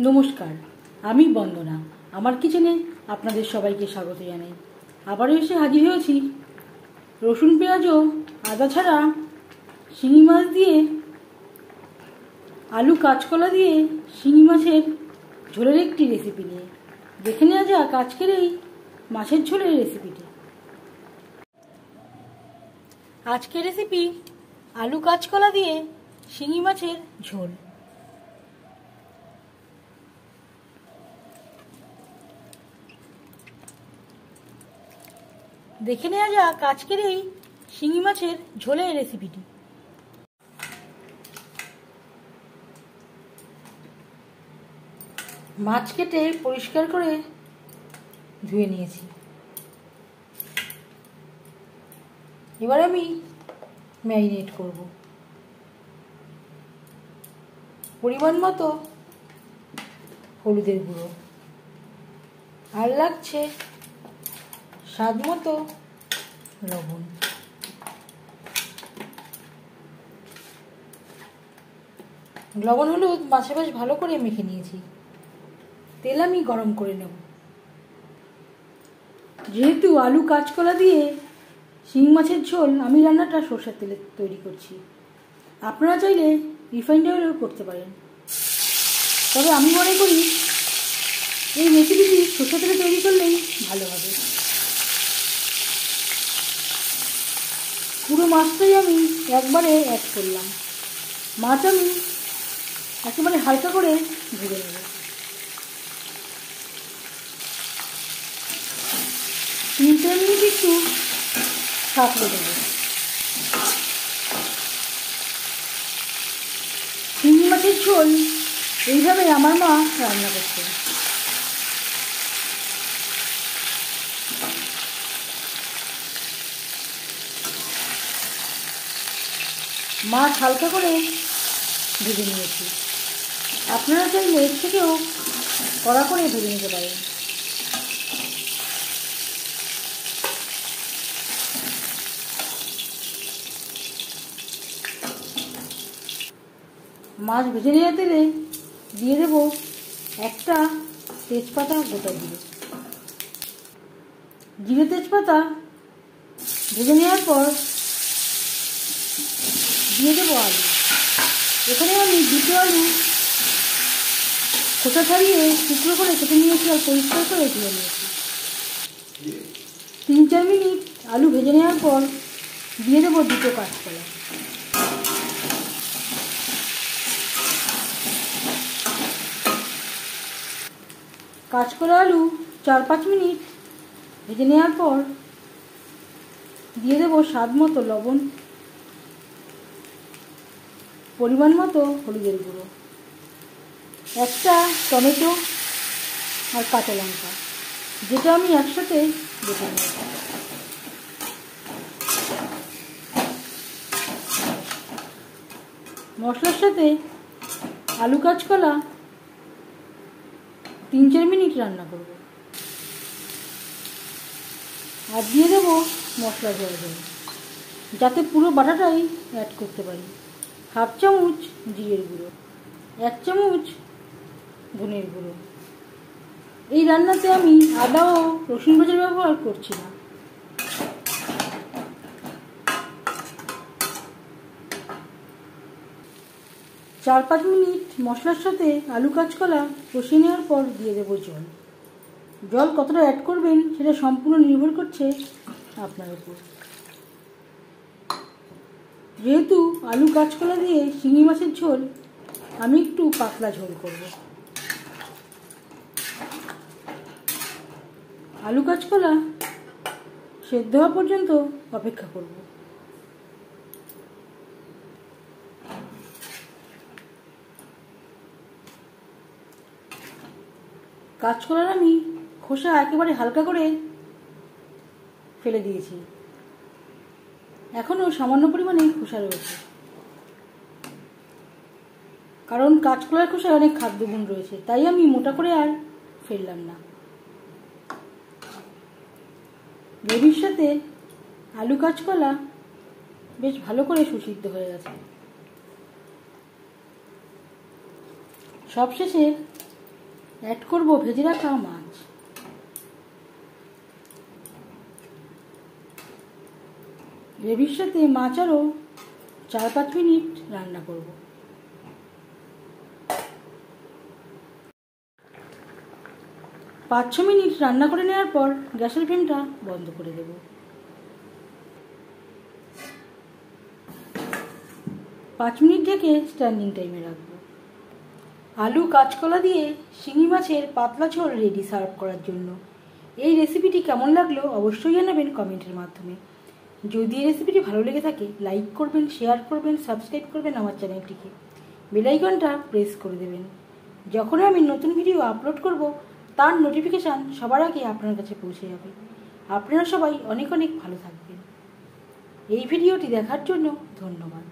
নমস্কার, আমি বন্দনা। আমার কিচেনে আপনাদের সবাইকে স্বাগত জানাই। আবারও এসে হাজির হয়েছি রসুন পেঁয়াজ ও আদা ছাড়া শিঙি মাছ দিয়ে, আলু কাঁচকলা দিয়ে শিঙি মাছের ঝোলের একটি রেসিপি নিয়ে। দেখে নেওয়া যাক আজকের এই মাছের ঝোলের রেসিপিটি। আজকের রেসিপি আলু কাঁচকলা দিয়ে শিঙি মাছের ঝোল। দেখে নেওয়া যাক আজকের এই শিঙি মাছের ঝোলের রেসিপিটি। মাছ কেটে পরিষ্কার করে ধুয়ে নিয়েছি। এবার আমি ম্যারিনেট করব। পরিমাণ মতো হলুদের গুঁড়ো, আর লাগছে স্বাদ মতো লবণ। লবণ হলুদ মাছে বেশ ভালো করে মেখে নিয়েছি। তেল আমি গরম করে নেব। যেহেতু আলু কাঁচকলা দিয়ে শিঙি মাছের ঝোল, আমি রান্নাটা সরষের তেলে তৈরি করছি। আপনারা চাইলে রিফাইন্ড অয়েলও করতে পারেন, তবে আমি মনে করি এই রেসিপিটি সরষের তেলে তৈরি করলেই ভালো হবে। পুরো মাছটাই আমি একবারে অ্যাড করলাম। মাছ আমি একেবারে হালকা করে ভেজে নেব। 3-4 মিনিট একটু থাকতে দেবো। শিঙি মাছের ঝোল এইভাবে আমার মা রান্না করতেন। মাছ হালকা করে ভেজে নিয়েছি। আপনারা চাইলে এর থেকেও কড়া করে ভেজে নিতে পারেন। মাছ ভেজে নেওয়া তেলে দিয়ে দেব একটা তেজপাতা গোটা জিরে তেজপাতা ভেজে নেওয়ার পর দিয়ে দেবো আলু। এখানে আমি 2টো আলু খোসা ছাড়িয়ে টুকরো করে কেটে নিয়েছি আর পরিষ্কার করে ধুয়ে নিয়েছি। 3-4 মিনিট আলু ভেজে নেওয়ার পর দিয়ে দেবো 2টো কাঁচকলা। কাঁচকলা আলু 4-5 মিনিট ভেজে নেওয়ার পর দিয়ে দেবো স্বাদ মতো লবণ, পরিমাণ মতো হলুদের গুঁড়ো, একটা টমেটো আর কাঁচা লঙ্কা, যেটা আমি একসাথে বেটে নেব। মশলার সাথে আলু কাঁচকলা 3-4 মিনিট রান্না করব। আর দিয়ে দেবো মশলা জল, যাতে পুরো বাটাটাই অ্যাড করতে পারি। 1/2 চামচ জিরের গুঁড়ো, 1 চামচ ধনের গুঁড়ো। এই রান্নাতে আমি আদা ও রসুন ভাজার ব্যবহার করছি না। চার 5 মিনিট মশলার সাথে আলু কাঁচকলা কষিয়ে নেওয়ার পর দিয়ে দেবো জল। জল কতটা অ্যাড করবেন সেটা সম্পূর্ণ নির্ভর করছে আপনার উপর। যেহেতু আলু কাঁচকলা দিয়ে শিঙি মাছের ঝোল, আমি একটু পাতলা ঝোল করব। আলু কাঁচকলা সেদ্ধ হওয়া পর্যন্ত অপেক্ষা করব। কাঁচকলার আমি খোসা একেবারে হালকা করে ফেলে দিয়েছি। এখনও সামান্য পরিমাণে খোসা রয়েছে, কারণ কাঁচকলার খোসায় অনেক খাদ্যগুণ রয়েছে, তাই আমি মোটা করে আর ফেললাম না। গ্রেভির সাথে আলু কাঁচকলা বেশ ভালো করে সুসিদ্ধ হয়ে গেছে। সবশেষে অ্যাড করব ভেজে রাখা মাছ। গ্রেভির সাথে মাছ আরও 4-5 মিনিট রান্না করব। পাঁচ ছ মিনিট রান্না করে নেওয়ার পর গ্যাসের ফ্লেমটা বন্ধ করে দেব। 5 মিনিট ঢেকে স্ট্যান্ডিং টাইমে রাখবো। আলু কাঁচকলা দিয়ে শিঙি মাছের পাতলা ঝোল রেডি সার্ভ করার জন্য। এই রেসিপিটি কেমন লাগলো অবশ্যই জানাবেন কমেন্টের মাধ্যমে। যদি এই রেসিপিটি ভালো লেগে থাকে লাইক করবেন, শেয়ার করবেন, সাবস্ক্রাইব করবেন আমার চ্যানেলটিকে, বেল আইকনটা প্রেস করে দেবেন। যখন আমি নতুন ভিডিও আপলোড করব তার নোটিফিকেশান সবার আগে আপনার কাছে পৌঁছে যাবে। আপনারা সবাই অনেক অনেক ভালো থাকবেন। এই ভিডিওটি দেখার জন্য ধন্যবাদ।